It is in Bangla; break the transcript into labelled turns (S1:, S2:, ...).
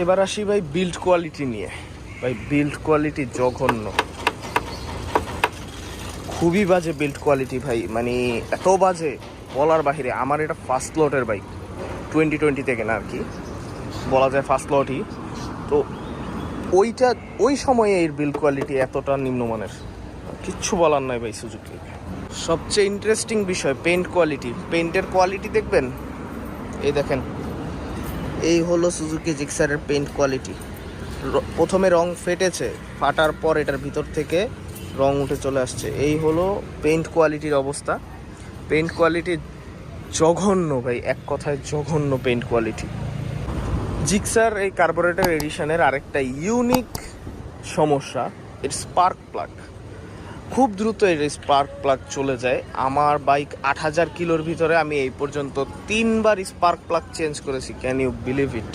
S1: এবার আসি ভাই বিল্ড কোয়ালিটি নিয়ে। ভাই বিল্ড কোয়ালিটি জঘন্য, খুবই বাজে বিল্ড কোয়ালিটি ভাই, মানে এত বাজে বলার বাহিরে। আমার এটা ফার্স্ট লটের বাইক, 2020 থেকে না আর কি, বলা যায় ফার্স্ট লটই। তো ওই সময়ে এর বিল্ড কোয়ালিটি এতটা নিম্নমানের, কিচ্ছু বলার নাই ভাই সুজুকি। সবচেয়ে ইন্টারেস্টিং বিষয় পেইন্ট কোয়ালিটি। পেইন্টের কোয়ালিটি দেখবেন, এই দেখেন, এই হলো সুজুকি জিক্সারের পেইন্ট কোয়ালিটি। প্রথমে রং ফেটেছে, ফাটার পর এটার ভিতর থেকে রং উঠে চলে আসছে। এই হলো পেইন্ট কোয়ালিটির অবস্থা। পেইন্ট কোয়ালিটি জঘন্য ভাই, এক কথায় জঘন্য পেইন্ট কোয়ালিটি। জিক্সার এই কার্বোরেটর এডিশনের আরেকটা ইউনিক সমস্যা, এর স্পার্ক প্লাগ। খুব দ্রুত এর স্পার্ক প্লাগ চলে যায়। আমার বাইক 8000 কিলোর ভিতরে আমি এই পর্যন্ত 3বার স্পার্ক প্লাগ চেঞ্জ করেছি, ক্যান ইউ বিলিভ ইট?